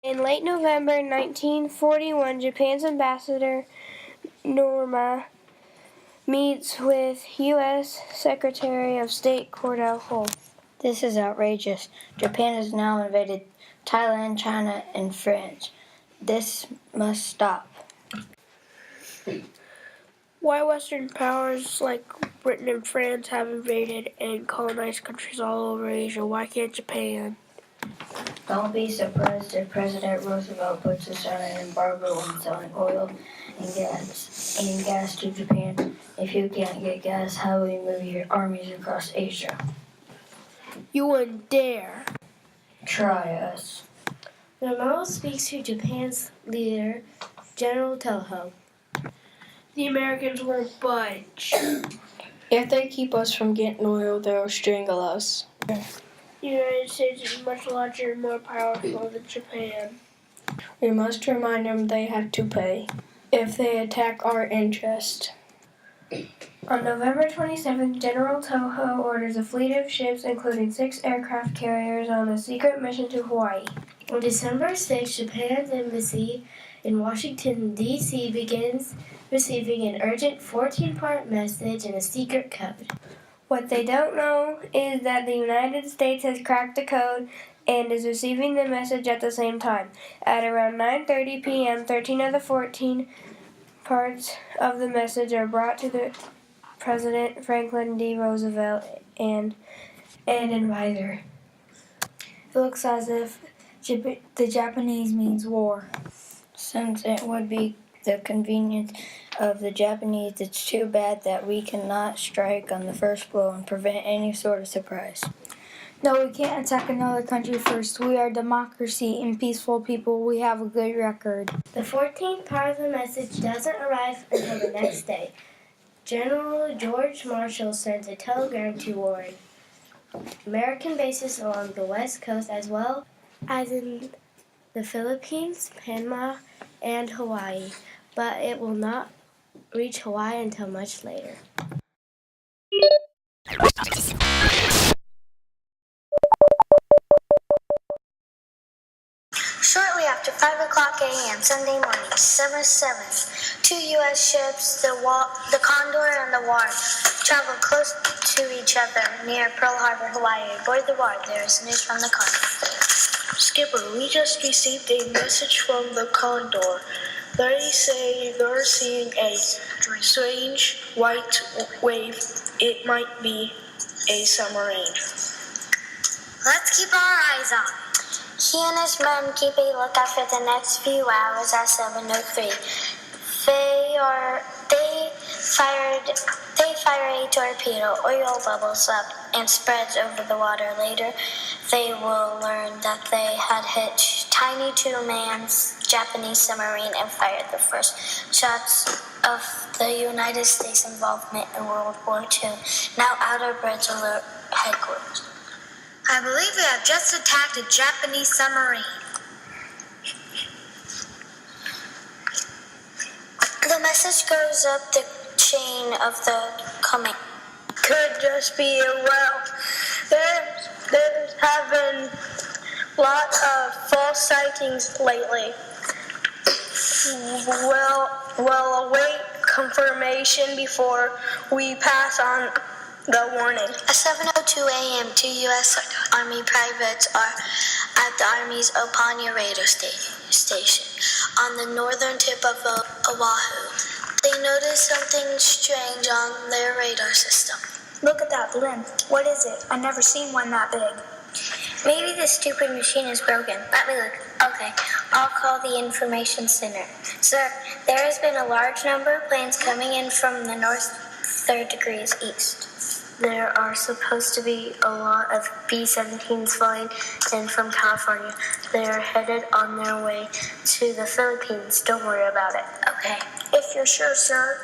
In late November 1941, Japan's ambassador Norma meets with U.S. Secretary of State Cordell Hull. This is outrageous. Japan has now invaded Thailand, China, and France. This must stop. Why Western powers like Britain and France have invaded and colonized countries all over Asia? Why can't Japan? Don't be surprised if President Roosevelt puts us on an embargo on selling oil and gas to Japan. If you can't get gas, how will you move your armies across Asia? You wouldn't dare. Try us. The memo speaks to Japan's leader, General Toho. The Americans won't budge. If they keep us from getting oil, they'll strangle us. The United States is much larger and more powerful than Japan. We must remind them they have to pay if they attack our interest. On November 27th, General Toho orders a fleet of ships, including 6 aircraft carriers, on a secret mission to Hawaii. On December 6th, Japan's embassy in Washington, D.C. begins receiving an urgent 14-part message in a secret code. What they don't know is that the United States has cracked the code and is receiving the message at the same time. At around 9:30 p.m., 13 of the 14 parts of the message are brought to the President Franklin D. Roosevelt and an advisor. It looks as if the Japanese means war. Since it would be the convenience of the Japanese, it's too bad that we cannot strike on the first blow and prevent any sort of surprise. No, we can't attack another country first. We are democracy and peaceful people. We have a good record. The 14th part of the message doesn't arrive until the next day. General George Marshall sends a telegram to warn American bases along the West Coast as well as in the Philippines, Panama, and Hawaii, but it will not reach Hawaii until much later. Shortly after 5 o'clock a.m. Sunday morning, December 7th, 2 U.S. ships, the Condor and the War, traveled close to each other near Pearl Harbor, Hawaii. Aboard the War, there is news from the Condor. Skipper, we just received a message from the Condor. They say they're seeing a strange white wave. It might be a submarine. Let's keep our eyes on. He and his men keep a lookout for the next few hours at 7:03. They fire a torpedo. Oil bubbles up and spreads over the water. Later, they will learn that they had hit tiny two-man's Japanese submarine and fired the first shots of the United States involvement in World War II. Now Outer Bridge Alert Headquarters. I believe we have just attacked a Japanese submarine. The message goes up the chain of the command. Could just be a well. There's have been a lot of false sightings lately. We'll await confirmation before we pass on the warning. At 7:02 a.m., 2 U.S. Army privates are at the Army's Opanya radar station on the northern tip of Oahu. They notice something strange on their radar system. Look at that blimp. What is it? I've never seen one that big. Maybe this stupid machine is broken. Let me look. Okay, I'll call the information center. Sir, there has been a large number of planes coming in from the north 3 degrees east. There are supposed to be a lot of B-17s flying in from California. They are headed on their way to the Philippines. Don't worry about it. Okay. If you're sure, sir.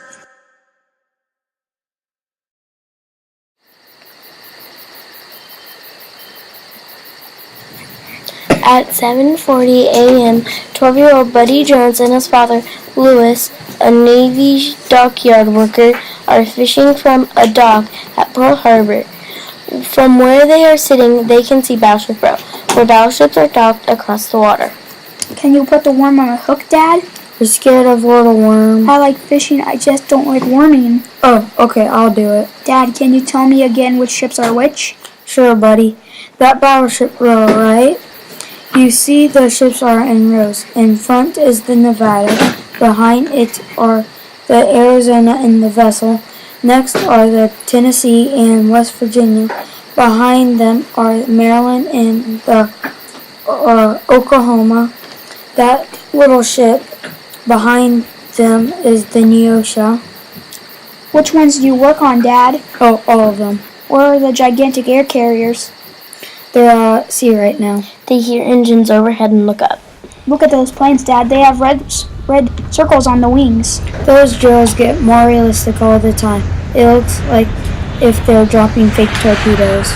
At 7:40 a.m., 12-year-old Buddy Jones and his father, Lewis, a Navy dockyard worker, are fishing from a dock at Pearl Harbor. From where they are sitting, they can see Battleship Row, where battleships are docked across the water. Can you put the worm on a hook, Dad? You're scared of little worms. I like fishing, I just don't like worming. Oh, okay, I'll do it. Dad, can you tell me again which ships are which? Sure, buddy. That battleship row, right? You see the ships are in rows. In front is the Nevada. Behind it are the Arizona and the Vessel. Next are the Tennessee and West Virginia. Behind them are Maryland and the Oklahoma. That little ship behind them is the Neosha. Which ones do you work on, Dad? Oh, all of them. Where are the gigantic air carriers? They're at sea right now. They hear engines overhead and look up. Look at those planes, Dad. They have red circles on the wings. Those drills get more realistic all the time. It looks like if they're dropping fake torpedoes.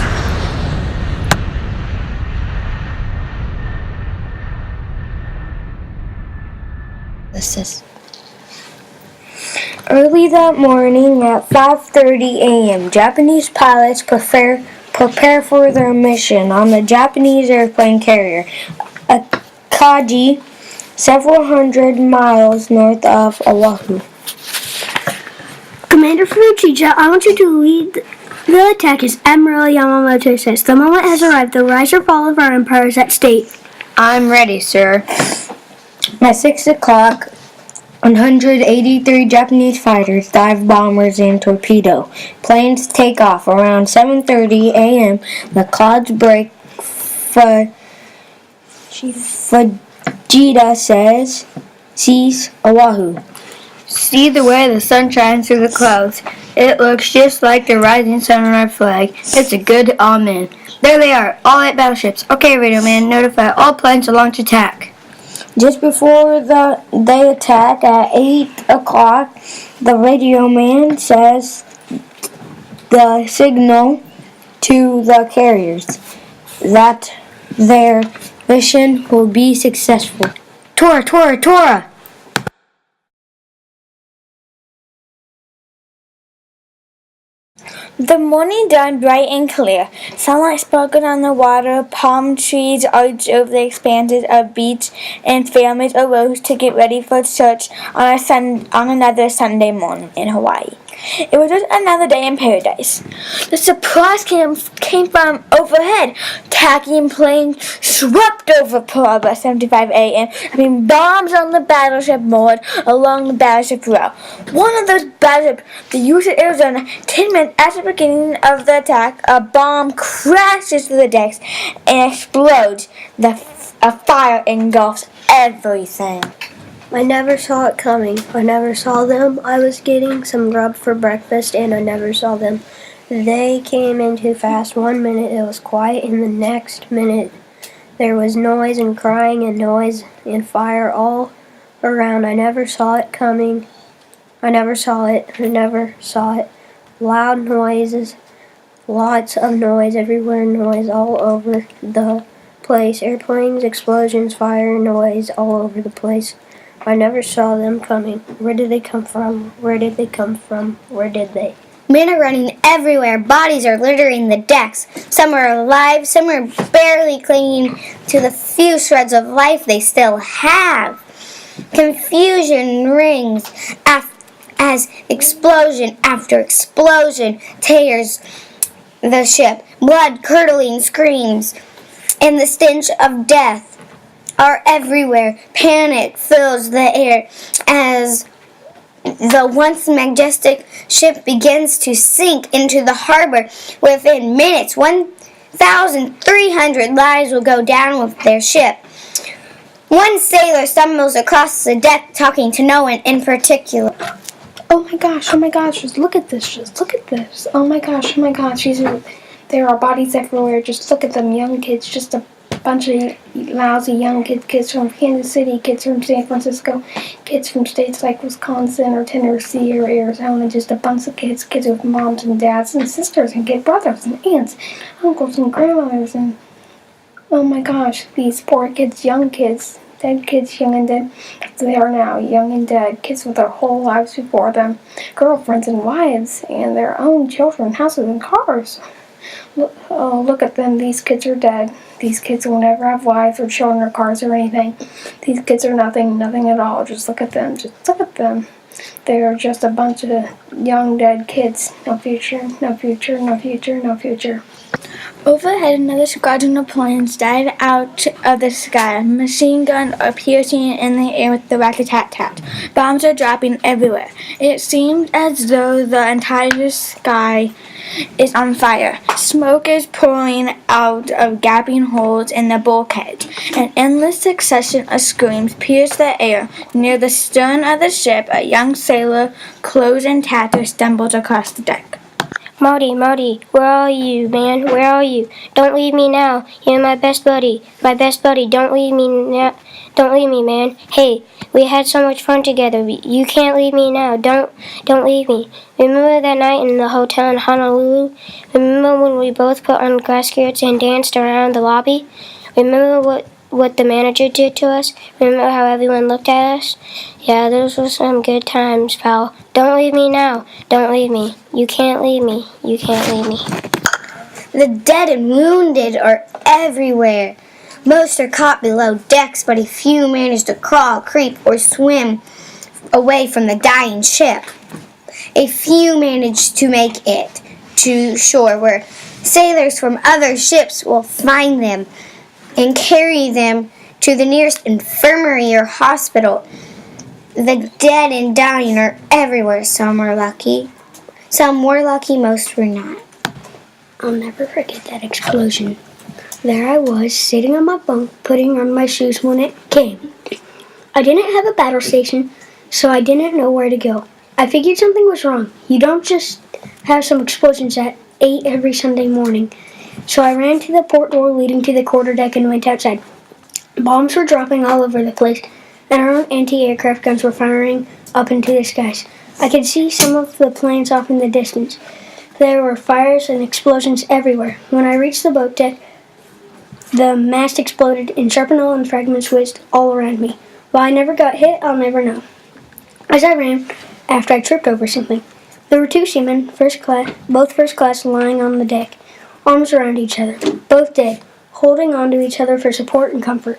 Early that morning at 5:30 a.m., Japanese pilots prepare for their mission on the Japanese airplane carrier Akaji, several hundred miles north of Oahu. Commander Fujicha, I want you to lead the attack as Admiral Yamamoto says. The moment has arrived. The rise or fall of our empire is at stake. I'm ready, sir. At 6 o'clock, 183 Japanese fighters, dive bombers, and torpedo planes take off. Around 7:30 a.m., the clouds break. Fujita sees Oahu. See the way the sun shines through the clouds. It looks just like the rising sun on our flag. It's a good omen. There they are, all 8 battleships. Okay, radio man, notify all planes to launch attack. Just before they attack at 8 o'clock, the radio man says the signal to the carriers that their mission will be successful. Tora, Tora, Tora! The morning dawned bright and clear. Sunlight sparkled on the water, palm trees arched over the expanses of beach, and families arose to get ready for church on another Sunday morning in Hawaii. It was just another day in paradise. The surprise came from overhead. Attacking planes swept over Pearl Harbor at 7:55 a.m., having bombs on the battleship moored along the battleship row. One of those battleships, the USS Arizona, 10 minutes after the beginning of the attack, a bomb crashes through the decks and explodes. A fire engulfs everything. I never saw it coming. I never saw them. I was getting some grub for breakfast and I never saw them. They came in too fast. 1 minute it was quiet and the next minute there was noise and crying and noise and fire all around. I never saw it coming. I never saw it. I never saw it. Loud noises. Lots of noise everywhere. Noise all over the place. Airplanes, explosions, fire, noise all over the place. I never saw them coming. Where did they come from? Where did they come from? Where did they? Men are running everywhere. Bodies are littering the decks. Some are alive, some are barely clinging to the few shreds of life they still have. Confusion rings as explosion after explosion tears the ship. Blood-curdling screams and the stench of death are everywhere. Panic fills the air as the once majestic ship begins to sink into the harbor. Within minutes, 1,300 lives will go down with their ship. One sailor stumbles across the deck talking to no one in particular. Oh my gosh, just look at this, Oh my gosh, there are bodies everywhere, just look at them, young kids, just a bunch of lousy young kids from Kansas City, kids from San Francisco, kids from states like Wisconsin or Tennessee or Arizona, just a bunch of kids with moms and dads and sisters and kid brothers and aunts, uncles and grandmothers, and oh my gosh, these poor kids, young kids, dead kids, young and dead. They are now young and dead, kids with their whole lives before them, girlfriends and wives, and their own children, houses and cars. Oh, look at them. These kids are dead. These kids will never have wives or children or cars or anything. These kids are nothing at all. Just look at them. Just look at them. They are just a bunch of young dead kids. No future, no future, no future, no future. Overhead, another squadron of planes dive out of the sky. A machine gun are piercing in the air with the rat-a-tat-tat. Bombs are dropping everywhere. It seems as though the entire sky is on fire. Smoke is pouring out of gaping holes in the bulkhead. An endless succession of screams pierce the air. Near the stern of the ship, a young sailor, clothes in tatters, stumbles across the deck. Marty, where are you, man? Where are you? Don't leave me now. You're my best buddy. My best buddy. Don't leave me now. Don't leave me, man. Hey, we had so much fun together. You can't leave me now. Don't leave me. Remember that night in the hotel in Honolulu? Remember when we both put on grass skirts and danced around the lobby? Remember what the manager did to us? Remember how everyone looked at us? Yeah, those were some good times, pal. Don't leave me now. Don't leave me. You can't leave me. You can't leave me. The dead and wounded are everywhere. Most are caught below decks, but a few manage to crawl, creep, or swim away from the dying ship. A few manage to make it to shore, where sailors from other ships will find them and carry them to the nearest infirmary or hospital. The dead and dying are everywhere. Some are lucky. Some were lucky, most were not. I'll never forget that explosion. There I was, sitting on my bunk, putting on my shoes when it came. I didn't have a battle station, so I didn't know where to go. I figured something was wrong. You don't just have some explosions at 8 every Sunday morning. So I ran to the port door leading to the quarterdeck and went outside. Bombs were dropping all over the place, and our own anti-aircraft guns were firing up into the skies. I could see some of the planes off in the distance. There were fires and explosions everywhere. When I reached the boat deck, the mast exploded and shrapnel and fragments whizzed all around me. While I never got hit, I'll never know. As I ran, after I tripped over something, there were 2 seamen, both first class, lying on the deck, arms around each other, both dead, holding on to each other for support and comfort.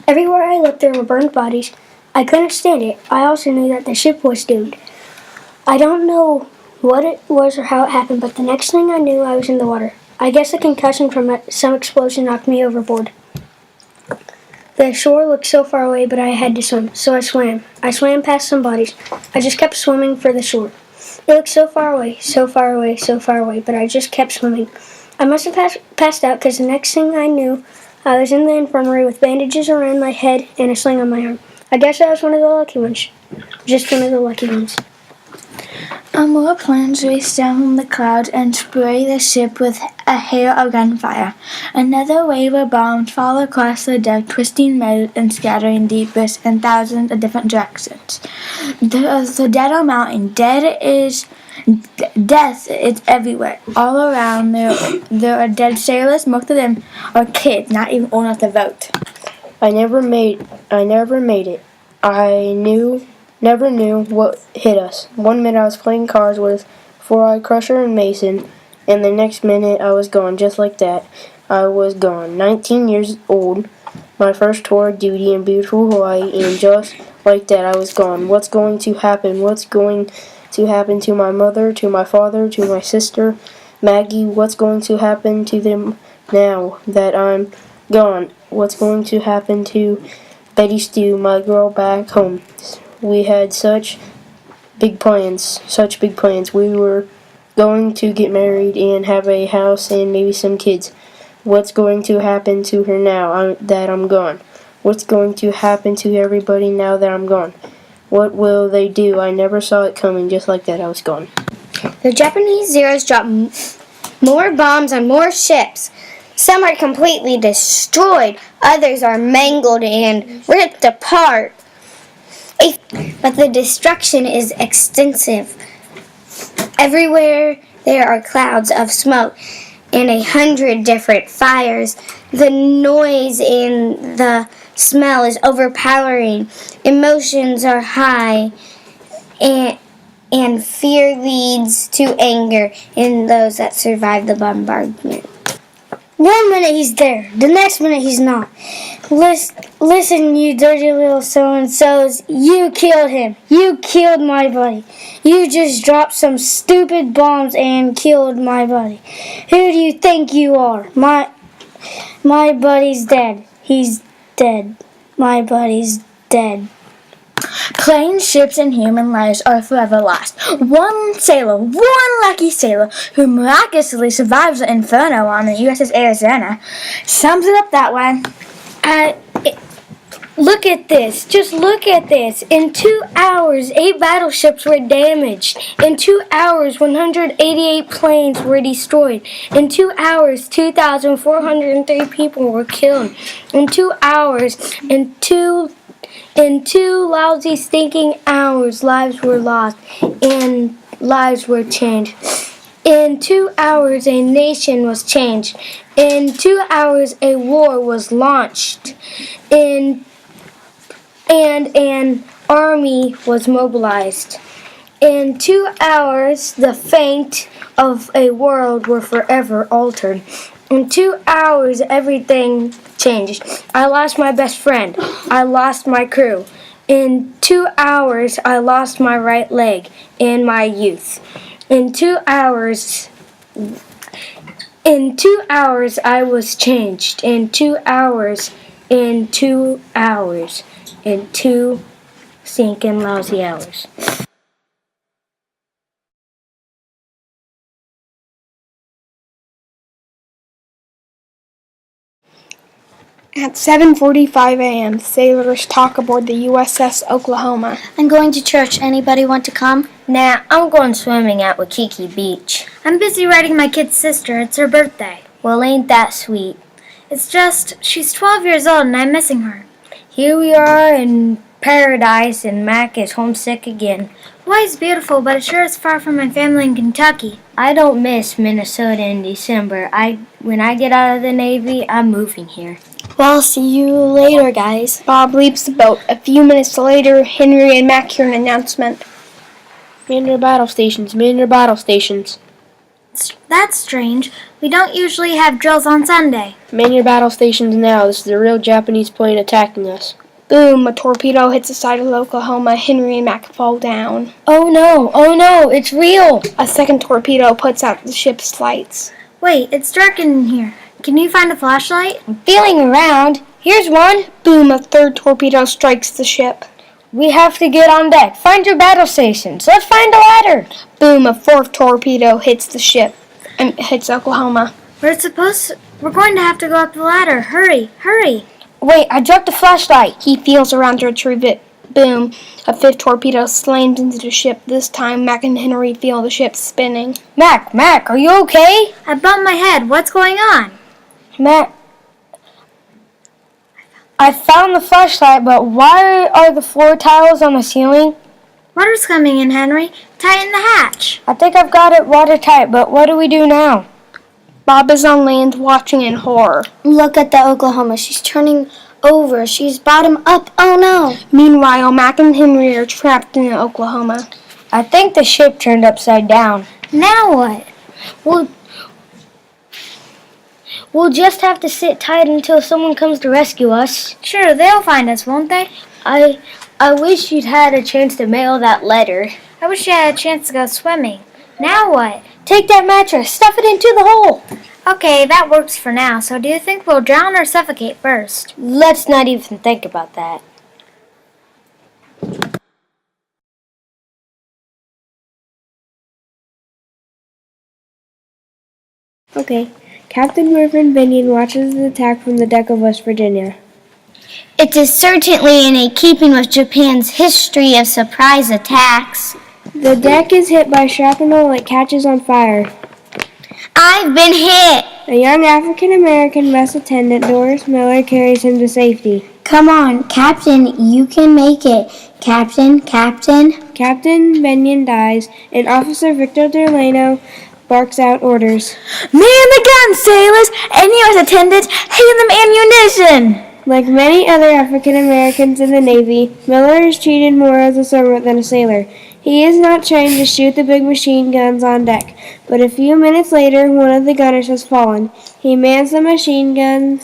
Everywhere I looked, there were burned bodies. I couldn't stand it. I also knew that the ship was doomed. I don't know what it was or how it happened, but the next thing I knew, I was in the water. I guess a concussion from some explosion knocked me overboard. The shore looked so far away, but I had to swim, so I swam. I swam past some bodies. I just kept swimming for the shore. It looked so far away, so far away, so far away, but I just kept swimming. I must have passed out because the next thing I knew, I was in the infirmary with bandages around my head and a sling on my arm. I guess I was one of the lucky ones. Just one of the lucky ones. More planes race down from the clouds and spray the ship with a hail of gunfire. Another wave of bombs fall across the deck, twisting metal and scattering debris in thousands of different directions. The dead are mounting. Death is everywhere. All around there are dead sailors. Most of them are kids, not even old enough to vote. I never made it. I never knew what hit us. 1 minute I was playing cards with Four-Eyed Crusher and Mason, and the next minute I was gone. Just like that, I was gone. 19 years old, my first tour of duty in beautiful Hawaii, and just like that I was gone. What's going to happen? What's going to happen to my mother, to my father, to my sister, Maggie? What's going to happen to them now that I'm gone? What's going to happen to Betty Stu, my girl back home? We had such big plans. We were going to get married and have a house and maybe some kids. What's going to happen to her now that I'm gone? What's going to happen to everybody now that I'm gone? What will they do? I never saw it coming. Just like that, I was gone. The Japanese Zeros dropped more bombs on more ships. Some are completely destroyed. Others are mangled and ripped apart. But the destruction is extensive. Everywhere there are clouds of smoke and 100 different fires. The noise and the smell is overpowering. Emotions are high, and and fear leads to anger in those that survive the bombardment. One minute he's there, the next minute he's not. Listen, you dirty little so-and-sos, you killed him. You killed my buddy. You just dropped some stupid bombs and killed my buddy. Who do you think you are? My buddy's dead. He's dead. My buddy's dead. Planes, ships, and human lives are forever lost. One lucky sailor, who miraculously survives the inferno on the USS Arizona, sums it up that way. Look at this. Just look at this. In 2 hours, 8 battleships were damaged. In 2 hours, 188 planes were destroyed. In 2 hours, 2,403 people were killed. In 2 hours, in two lousy, stinking hours, lives were lost and lives were changed. In 2 hours, a nation was changed. In 2 hours, a war was launched. And an army was mobilized. In 2 hours, the fate of a world were forever altered. In 2 hours, everything changed. I lost my best friend. I lost my crew. In 2 hours, I lost my right leg and my youth. In 2 hours, I was changed. In 2 hours, in 2 stinking lousy hours. At 7:45 a.m., sailors talk aboard the USS Oklahoma. I'm going to church. Anybody want to come? Nah, I'm going swimming at Waikiki Beach. I'm busy writing my kid's sister. It's her birthday. Well, ain't that sweet? It's just, she's 12 years old and I'm missing her. Here we are in paradise and Mac is homesick again. Hawaii's beautiful, but it sure is far from my family in Kentucky. I don't miss Minnesota in December. When I get out of the Navy, I'm moving here. Well, see you later, guys. Bob leaves the boat. A few minutes later, Henry and Mac hear an announcement. Man your battle stations, man your battle stations. That's strange. We don't usually have drills on Sunday. Man your battle stations now. This is a real Japanese plane attacking us. Boom, a torpedo hits the side of the Oklahoma. Henry and Mac fall down. Oh no, it's real. A second torpedo puts out the ship's lights. Wait, it's dark in here. Can you find a flashlight? I'm feeling around. Here's one. Boom, a third torpedo strikes the ship. We have to get on deck. Find your battle stations. Let's find a ladder. Boom, a fourth torpedo hits the ship and hits Oklahoma. We're going to have to go up the ladder. Hurry. Wait, I dropped the flashlight. He feels around to retrieve it. Boom, a fifth torpedo slams into the ship. This time, Mac and Henry feel the ship spinning. Mac, are you okay? I bumped my head. What's going on? Mac, I found the flashlight, but why are the floor tiles on the ceiling? Water's coming in, Henry. Tighten the hatch. I think I've got it watertight, but what do we do now? Bob is on land watching in horror. Look at the Oklahoma. She's turning over. She's bottom up. Oh no. Meanwhile, Mac and Henry are trapped in the Oklahoma. I think the ship turned upside down. Now what? We'll just have to sit tight until someone comes to rescue us. Sure, they'll find us, won't they? I wish you'd had a chance to mail that letter. I wish I had a chance to go swimming. Now what? Take that mattress, stuff it into the hole. Okay, that works for now. So do you think we'll drown or suffocate first? Let's not even think about that. Okay. Captain Reverend Binion watches the attack from the deck of West Virginia. It is certainly in keeping with Japan's history of surprise attacks. The deck is hit by shrapnel that catches on fire. I've been hit! A young African-American mess attendant, Doris Miller, carries him to safety. Come on, Captain, you can make it. Captain. Captain Binion dies, and Officer Victor Delano barks out orders. Man the guns, sailors! And U.S. attendants, hand them ammunition! Like many other African Americans in the Navy, Miller is treated more as a servant than a sailor. He is not trained to shoot the big machine guns on deck, but a few minutes later, one of the gunners has fallen. He mans the machine gun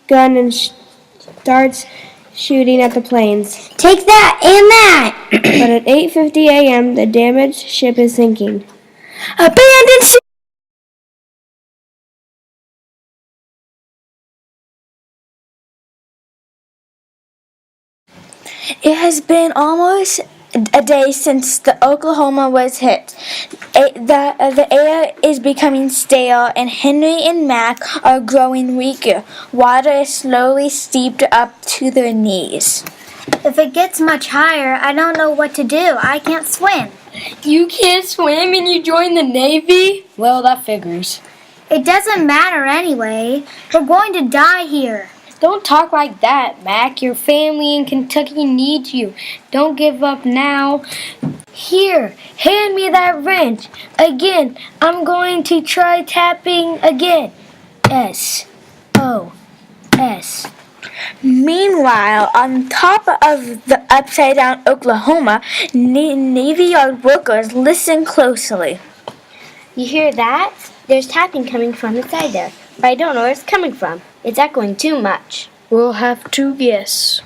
and starts shooting at the planes. Take that and that! But at 8:50 a.m., the damaged ship is sinking. Abandoned ship! It has been almost a day since the Oklahoma was hit. The air is becoming stale, and Henry and Mac are growing weaker. Water is slowly steeped up to their knees. If it gets much higher, I don't know what to do. I can't swim. You can't swim and you join the Navy? Well, that figures. It doesn't matter anyway. We're going to die here. Don't talk like that, Mac. Your family in Kentucky needs you. Don't give up now. Here, hand me that wrench. Again, I'm going to try tapping again. S-O-S. Meanwhile, on top of the upside-down Oklahoma, Navy Yard workers listen closely. You hear that? There's tapping coming from inside there, but I don't know where it's coming from. It's echoing too much. We'll have to guess.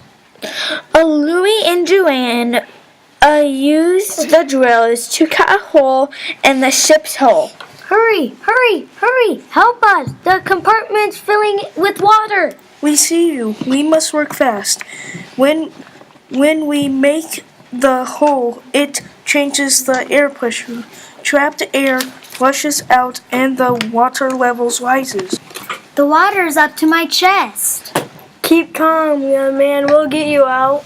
Louie and Joanne used the drills to cut a hole in the ship's hull. Hurry, hurry, hurry! Help us! The compartment's filling with water! We see you. We must work fast. When we make the hole, it changes the air pressure. Trapped air flushes out and the water levels rises. The water is up to my chest. Keep calm, young man. We'll get you out.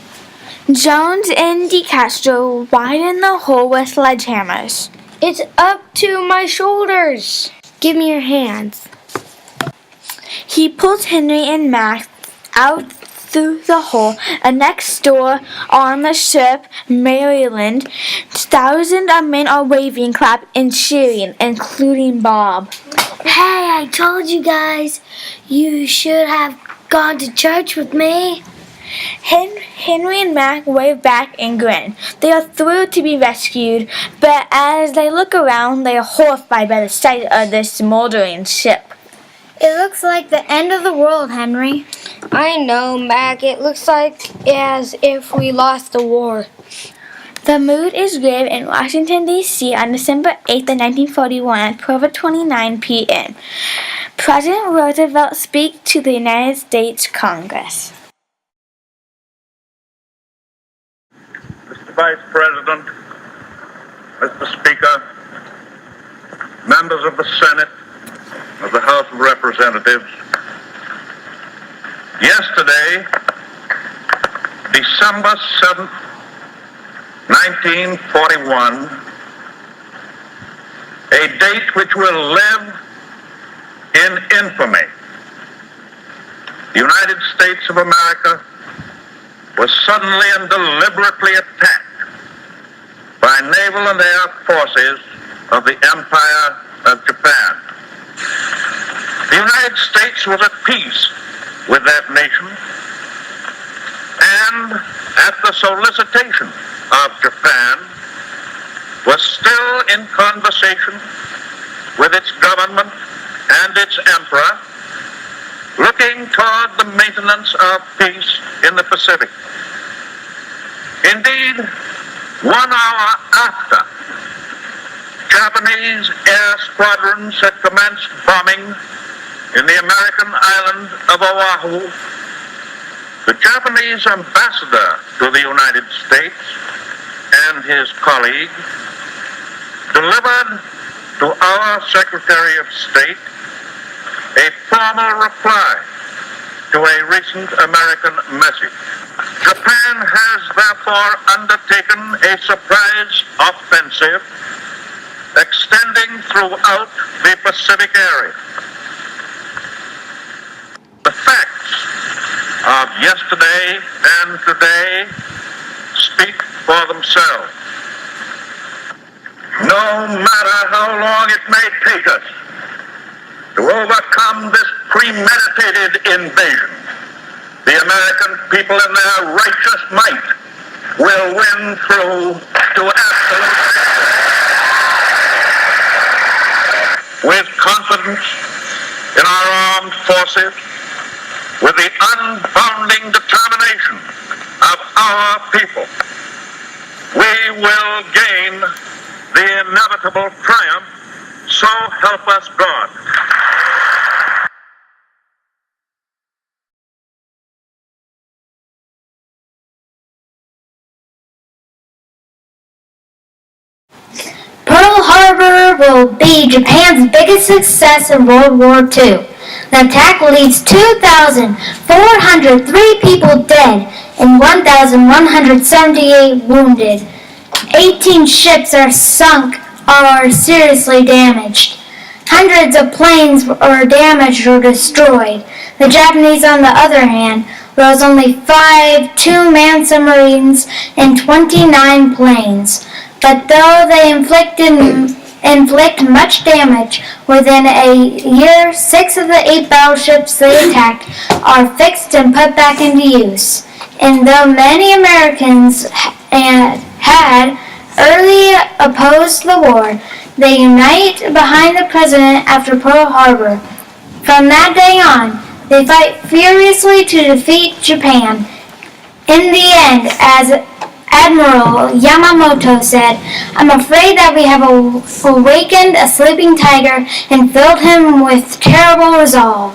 Jones and DeCastro widen the hole with sledgehammers. It's up to my shoulders. Give me your hands. He pulls Henry and Mac out through the hole. Next door on the ship, Maryland, thousands of men are waving, clapping, and cheering, including Bob. Hey, I told you guys, you should have gone to church with me. Henry and Mac wave back and grin. They are thrilled to be rescued, but as they look around, they are horrified by the sight of this smoldering ship. It looks like the end of the world, Henry. I know, Mac. It looks like as if we lost the war. The mood is grave in Washington, D.C. on December 8, 1941 at 12:29 p.m. President Roosevelt speaks to the United States Congress. Mr. Vice President, Mr. Speaker, members of the Senate, of the House of Representatives, yesterday, December 7th, 1941, a date which will live in infamy. The United States of America was suddenly and deliberately attacked by naval and air forces of the Empire of Japan. The United States was at peace with that nation, and at the solicitation of Japan, was still in conversation with its government and its emperor, looking toward the maintenance of peace in the Pacific. Indeed, 1 hour after Japanese air squadrons had commenced bombing in the American island of Oahu, the Japanese ambassador to the United States and his colleague delivered to our Secretary of State a formal reply to a recent American message. Japan has therefore undertaken a surprise offensive extending throughout the Pacific area. The facts of yesterday and today speak for themselves. No matter how long it may take us to overcome this premeditated invasion, the American people in their righteous might will win through to absolute victory. With confidence in our armed forces, with the unbounding determination of our people, we will gain the inevitable triumph. So help us God. Pearl Harbor will be Japan's biggest success in World War II. The attack leaves 2,403 people dead and 1,178 wounded. 18 ships are sunk or seriously damaged. Hundreds of planes were damaged or destroyed. The Japanese, on the other hand, lost only 5 two-man submarines and 29 planes. But though they inflict much damage, within a year, 6 of the 8 battleships they attacked are fixed and put back into use. And though many Americans had early opposed the war, they unite behind the president after Pearl Harbor. From that day on, they fight furiously to defeat Japan. In the end, as Admiral Yamamoto said, "I'm afraid that we have awakened a sleeping tiger and filled him with terrible resolve."